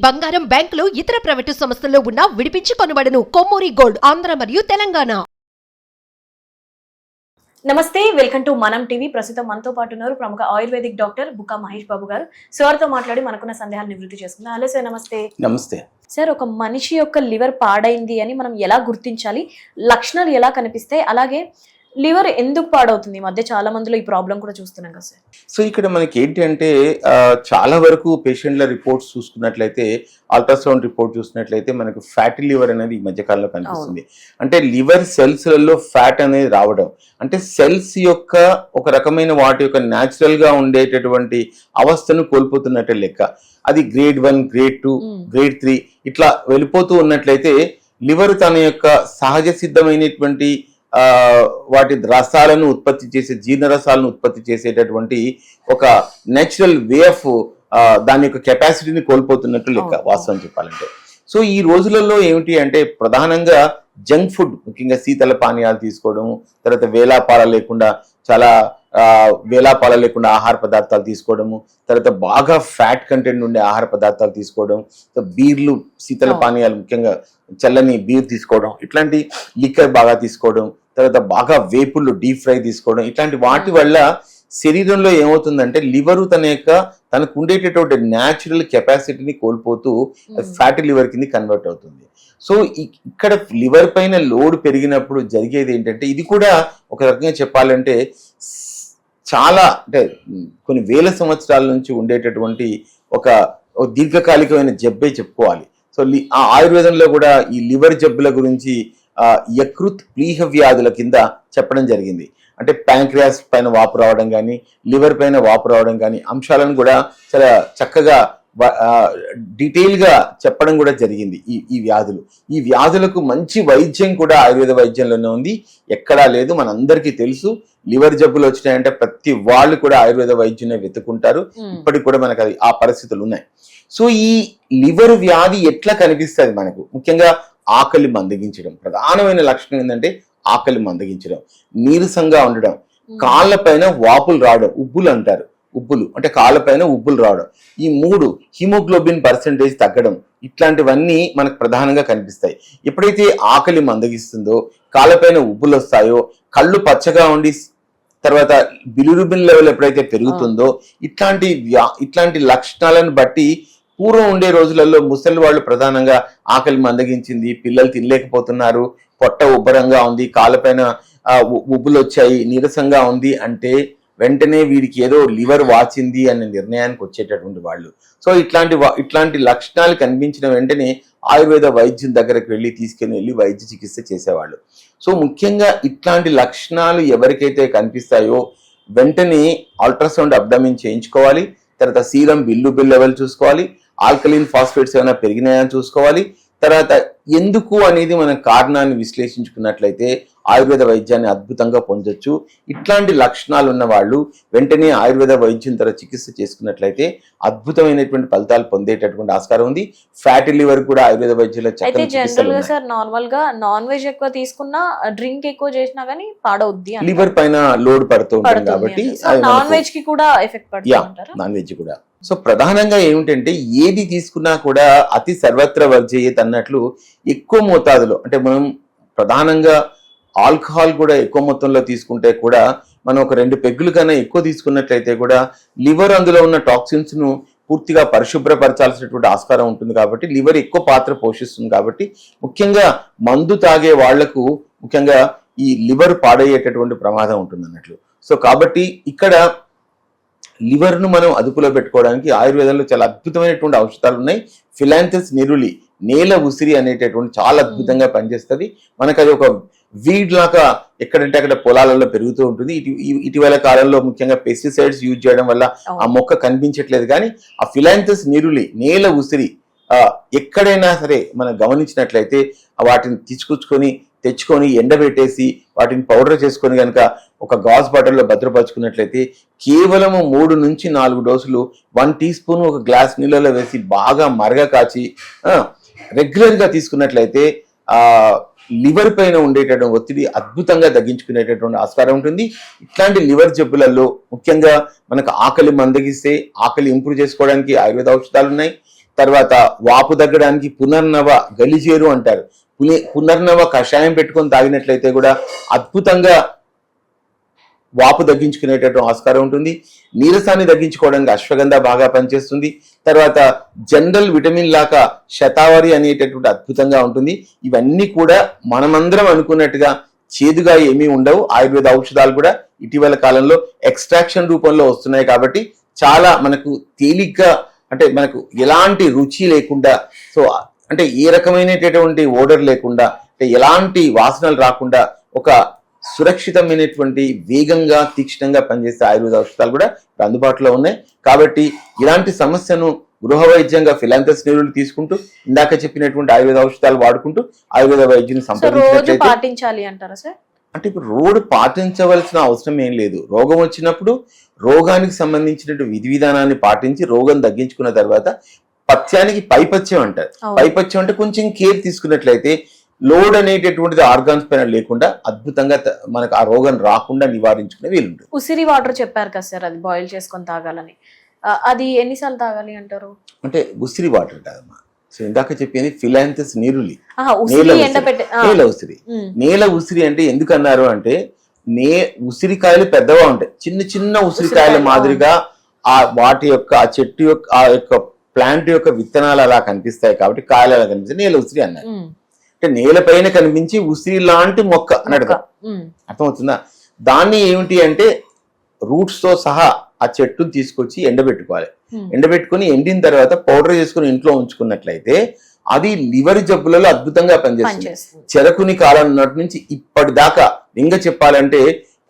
బంగారం, బ్యాంకులు, ఇతర ప్రైవేటు సంస్థల్లో ఉన్న విడిపించి కొనబడును. కొమ్మూరి గోల్డ్, ఆంధ్ర మరియు తెలంగాణ. నమస్తే, వెల్కమ్ టు మనం టీవీ. ప్రస్తుతం మనతో పాటు ఉన్నారు ప్రముఖ ఆయుర్వేదిక్ డాక్టర్ బుక్కా మహేష్ బాబు గారు. సార్తో మాట్లాడి మనకున్న సందేహాలు నివృత్తి చేసుకుందాం. హలో సార్, నమస్తే. నమస్తే సార్, ఒక మనిషి యొక్క లివర్ పాడైంది అని మనం ఎలా గుర్తించాలి? లక్షణాలు ఎలా కనిపిస్తాయి? అలాగే లివర్ ఎందుకు పాడవుతుంది? ఈ మధ్య చాలా మందిలో ఈ ప్రాబ్లం కూడా చూస్తున్నాం కదా సార్. సో ఇక్కడ మనకి ఏంటి అంటే చాలా వరకు పేషెంట్ల రిపోర్ట్స్ చూసుకున్నట్లయితే, అల్ట్రాసౌండ్ రిపోర్ట్ చూసినట్లయితే మనకు ఫ్యాటీ లివర్ అనేది ఈ మధ్యకాలంలో కనిపిస్తుంది. అంటే లివర్ సెల్స్లలో ఫ్యాట్ అనేది రావడం, అంటే సెల్స్ యొక్క ఒక రకమైన వాటి యొక్క న్యాచురల్ గా ఉండేటటువంటి అవస్థను కోల్పోతున్నట్టే లెక్క. అది గ్రేడ్ 1, గ్రేడ్ 2, గ్రేడ్ 3 ఇట్లా వెళ్ళిపోతూ ఉన్నట్లయితే లివర్ తన యొక్క సహజ సిద్ధమైనటువంటి వాటి రసాలను ఉత్పత్తి చేసే, జీర్ణరసాలను ఉత్పత్తి చేసేటటువంటి ఒక నేచురల్ వే ఆఫ్ దాని యొక్క కెపాసిటీని కోల్పోతున్నట్టు లెక్క వాస్తవం చెప్పాలంటే. సో ఈ రోజులలో ఏమిటి అంటే ప్రధానంగా జంక్ ఫుడ్, ముఖ్యంగా శీతల పానీయాలు తీసుకోవడం, తర్వాత వేలాపాల లేకుండా ఆహార పదార్థాలు తీసుకోవడము, తర్వాత బాగా ఫ్యాట్ కంటెంట్ ఉండే ఆహార పదార్థాలు తీసుకోవడం, బీర్లు, శీతల పానీయాలు, ముఖ్యంగా చల్లని బీర్ తీసుకోవడం, ఇట్లాంటి లిక్కర్ బాగా తీసుకోవడం, తర్వాత బాగా వేపుళ్ళు, డీప్ ఫ్రై తీసుకోవడం, ఇట్లాంటి వాటి వల్ల శరీరంలో ఏమవుతుందంటే లివరు తనకు ఉండేటటువంటి న్యాచురల్ కెపాసిటీని కోల్పోతూ ఫ్యాటీ లివర్ కింద కన్వర్ట్ అవుతుంది. సో ఇక్కడ లివర్ పైన లోడ్ పెరిగినప్పుడు జరిగేది ఏంటంటే, ఇది కూడా ఒక రకంగా చెప్పాలంటే చాలా అంటే కొన్ని వేల సంవత్సరాల నుంచి ఉండేటటువంటి ఒక దీర్ఘకాలికమైన జబ్బే చెప్పుకోవాలి. సో ఆ ఆయుర్వేదంలో కూడా ఈ లివర్ జబ్బుల గురించి యకృత్ ప్లీహ వ్యాధుల కింద చెప్పడం జరిగింది. అంటే ప్యాంక్రియాస్ పైన వాపు రావడం కానీ, లివర్ పైన వాపు రావడం కానీ అంశాలను కూడా చాలా చక్కగా డీటెయిల్ గా చెప్పడం కూడా జరిగింది. ఈ వ్యాధులకు మంచి వైద్యం కూడా ఆయుర్వేద వైద్యంలోనే ఉంది, ఎక్కడా లేదు. మనందరికీ తెలుసు, లివర్ జబ్బులు వచ్చినాయంటే ప్రతి వాళ్ళు కూడా ఆయుర్వేద వైద్యునే వెతుకుంటారు. ఇప్పటికి కూడా మనకు ఆ పరిస్థితులు ఉన్నాయి. సో ఈ లివర్ వ్యాధి ఎట్లా కనిపిస్తుంది మనకు? ముఖ్యంగా ఆకలి మందగించడం, ప్రధానమైన లక్షణం ఏంటంటే ఆకలి మందగించడం, నీరసంగా ఉండడం, కాళ్ళ పైన వాపులు రావడం, ఉబ్బులు అంటారు, ఉబ్బులు అంటే కాళ్ళపైన ఉబ్బులు రావడం, ఈ 3 హిమోగ్లోబిన్ పర్సెంటేజ్ తగ్గడం, ఇట్లాంటివన్నీ మనకు ప్రధానంగా కనిపిస్తాయి. ఎప్పుడైతే ఆకలి మందగిస్తుందో, కాళ్ళపైన ఉబ్బులు వస్తాయో, కళ్ళు పచ్చగా ఉండి తర్వాత బిలిరుబిన్ లెవెల్ ఎప్పుడైతే పెరుగుతుందో, ఇట్లాంటి లక్షణాలను బట్టి పూర్వం ఉండే రోజులలో ముసలి వాళ్ళు ప్రధానంగా ఆకలి మందగించింది, పిల్లలు తినలేకపోతున్నారు, పొట్ట ఉబ్బరంగా ఉంది, కాళ్ళపైన ఉబ్బులు వచ్చాయి, నీరసంగా ఉంది అంటే వెంటనే వీడికి ఏదో లివర్ వాచింది అనే నిర్ణయానికి వచ్చేటటువంటి వాళ్ళు. సో ఇట్లాంటి లక్షణాలు కనిపించిన వెంటనే ఆయుర్వేద వైద్యం దగ్గరకు తీసుకుని వైద్య చికిత్స చేసేవాళ్ళు. సో ముఖ్యంగా ఇట్లాంటి లక్షణాలు ఎవరికైతే కనిపిస్తాయో వెంటనే అల్ట్రాసౌండ్ అబ్డామిన్ చేయించుకోవాలి. తర్వాత సీరం బిలిరుబిన్ లెవెల్ చూసుకోవాలి, ఆల్కలీన్ ఫాస్ఫేట్స్ ఏమైనా పెరిగినాయని చూసుకోవాలి. తర్వాత ఎందుకు అనేది మన కారణాన్ని విశ్లేషించుకున్నట్లయితే ఆయుర్వేద వైద్యాన్ని అద్భుతంగా పొందొచ్చు. ఇట్లాంటి లక్షణాలు ఉన్న వాళ్ళు వెంటనే ఆయుర్వేద వైద్యం తర్వాత చికిత్స చేసుకున్నట్లయితే అద్భుతమైనటువంటి ఫలితాలు పొందేటటువంటి ఆస్కారం ఉంది. ఫ్యాటీ లివర్ కూడా ఆయుర్వేద వైద్యంలో సార్ నార్మల్ గా నాన్ వెజ్ ఎక్కువ తీసుకున్నా, డ్రింక్ ఎక్కువ చేసినా గానీ పాడవుద్ది, లివర్ పైన లోడ్ పడుతూ ఉంటుంది కాబట్టి నాన్ వెజ్ కి కూడా ఎఫెక్ట్ పడుతుంది. నాన్ వెజ్ కూడా. సో ప్రధానంగా ఏమిటంటే ఏది తీసుకున్నా కూడా అతి సర్వత్ర వర్జయేత్ అన్నట్లు ఎక్కువ మోతాదులో, అంటే మనం ప్రధానంగా ఆల్కహాల్ కూడా ఎక్కువ మొత్తంలో తీసుకుంటే కూడా మనం ఒక 2 పెగ్గుల కన్నా ఎక్కువ తీసుకున్నట్లయితే కూడా లివర్ అందులో ఉన్న టాక్సిన్స్ ను పూర్తిగా పరిశుభ్రపరచాల్సినటువంటి ఆస్కారం ఉంటుంది. కాబట్టి లివర్ ఎక్కువ పాత్ర పోషిస్తుంది. కాబట్టి ముఖ్యంగా మందు తాగే వాళ్లకు ముఖ్యంగా ఈ లివర్ పాడయ్యేటటువంటి ప్రమాదం ఉంటుంది అన్నట్లు. సో కాబట్టి ఇక్కడ లివర్ ను మనం అదుపులో పెట్టుకోవడానికి ఆయుర్వేదంలో చాలా అద్భుతమైనటువంటి ఔషధాలు ఉన్నాయి. ఫిలాంథస్ నిరులి, నేల ఉసిరి అనేటటువంటి చాలా అద్భుతంగా పనిచేస్తుంది. మనకు అది ఒక వీడ్ లాగా ఎక్కడంటే అక్కడ పొలాలలో పెరుగుతూ ఉంటుంది. ఇటీవల కాలంలో ముఖ్యంగా పెస్టిసైడ్స్ యూజ్ చేయడం వల్ల ఆ మొక్క కనిపించట్లేదు. కానీ ఆ ఫిలాంథస్ నిరులి, నేల ఉసిరి ఎక్కడైనా సరే మనం గమనించినట్లయితే వాటిని తెచ్చుకొని ఎండబెట్టేసి వాటిని పౌడర్ చేసుకొని కనుక ఒక గాజు బాటిల్లో భద్రపరుచుకున్నట్లయితే కేవలము 3 నుంచి 4 డోసులు 1 టీ స్పూన్ ఒక గ్లాస్ నీళ్ళలో వేసి బాగా మరగ కాచి రెగ్యులర్ గా తీసుకున్నట్లయితే లివర్ పైన ఉండేటటువంటి ఒత్తిడి అద్భుతంగా తగ్గించుకునేటటువంటి ఆస్కారం ఉంటుంది. ఇట్లాంటి లివర్ జబ్బులలో ముఖ్యంగా మనకు ఆకలి మందగిస్తే ఆకలి ఇంప్రూవ్ చేసుకోవడానికి ఆయుర్వేద ఔషధాలు ఉన్నాయి. తర్వాత వాపు తగ్గడానికి పునర్నవ గలిజేరు అంటారు. పునర్నవ కషాయం పెట్టుకొని తాగినట్లయితే కూడా అద్భుతంగా వాపు తగ్గించుకునేటటువంటి ఆస్కారం ఉంటుంది. నీరసాన్ని తగ్గించుకోవడానికి అశ్వగంధ బాగా పనిచేస్తుంది. తర్వాత జనరల్ విటమిన్ లాగా శతావరి అనేటటువంటి అద్భుతంగా ఉంటుంది. ఇవన్నీ కూడా మనమందరం అనుకున్నట్టుగా చేదుగా ఏమీ ఉండవు. ఆయుర్వేద ఔషధాలు కూడా ఇటీవల కాలంలో ఎక్స్ట్రాక్షన్ రూపంలో వస్తున్నాయి కాబట్టి చాలా మనకు తేలిగ్గా, అంటే మనకు ఎలాంటి రుచి లేకుండా, సో అంటే ఏ రకమైనటువంటి ఓడర్ లేకుండా, అంటే ఎలాంటి వాసనలు రాకుండా ఒక సురక్షితమైనటువంటి వేగంగా తీక్షణంగా పనిచేసే ఆయుర్వేద ఔషధాలు కూడా అందుబాటులో ఉన్నాయి. కాబట్టి ఇలాంటి సమస్యను గృహ వైద్యంగా ఫిలాంథస్ నీరులు తీసుకుంటూ ఇందాక చెప్పినటువంటి ఆయుర్వేద ఔషధాలు వాడుకుంటూ ఆయుర్వేద వైద్యుని రోజు సంప్రదించినట్లయితే, పాటించాలి అంటారా సార్? అంటే ఇప్పుడు రోడ్డు పాటించవలసిన అవసరం ఏం లేదు. రోగం వచ్చినప్పుడు రోగానికి సంబంధించినటువంటి విధి విధానాన్ని పాటించి రోగం తగ్గించుకున్న తర్వాత పథ్యానికి పైపథ్యం అంటారు. పైపథ్యం అంటే కొంచెం కేర్ తీసుకున్నట్లయితే లోడ్ అనేటటువంటిది ఆర్గాన్స్ పైన లేకుండా అద్భుతంగా మనకు ఆ రోగం రాకుండా నివారించుకునే వీలుంటుంది. ఉసిరి వాటర్ చెప్పారు కదా సార్, అది బాయిల్ చేసుకొని తాగాలని, అది ఎన్నిసార్లు తాగాలి అంటారు? అంటే ఉసిరి వాటర్ కాదమ్మా. సో ఇందాక చెప్పింది ఫిలాంథస్ నీరులి, ఉసిరి ఎండబెట్టే నేల ఉసిరి. నేల ఉసిరి అంటే ఎందుకు అన్నారు అంటే, ఉసిరికాయలు పెద్దగా ఉంటాయి, చిన్న చిన్న ఉసిరికాయల మాదిరిగా ఆ వాటి యొక్క ఆ చెట్టు యొక్క ఆ యొక్క ప్లాంట్ యొక్క విత్తనాలు అలా కనిపిస్తాయి కాబట్టి కాయలు అలా కనిపిస్తాయి, నేల ఉసిరి అన్నారు. అంటే నేల పైన కనిపించి ఉసిరి లాంటి మొక్క అన్నట్టు అర్థమవుతుందా? దాన్ని ఏమిటి అంటే రూట్స్ తో సహా ఆ చెట్టును తీసుకొచ్చి ఎండబెట్టుకోవాలి. ఎండబెట్టుకుని ఎండిన తర్వాత పౌడర్ చేసుకుని ఇంట్లో ఉంచుకున్నట్లయితే అది లివర్ జబ్బులలో అద్భుతంగా పనిచేస్తుంది. చెరకుని కాలం నాటి నుంచి ఇప్పటిదాకా ఇంకా చెప్పాలంటే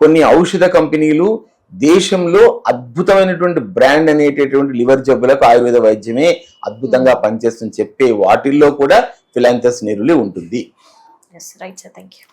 కొన్ని ఔషధ కంపెనీలు దేశంలో అద్భుతమైనటువంటి బ్రాండ్ అనేటటువంటి లివర్ జబ్బులకు ఆయుర్వేద వైద్యమే అద్భుతంగా పనిచేస్తుంది చెప్పే వాటిల్లో కూడా ఫిలాంథస్ నీరులి ఉంటుంది. Right sir, thank you.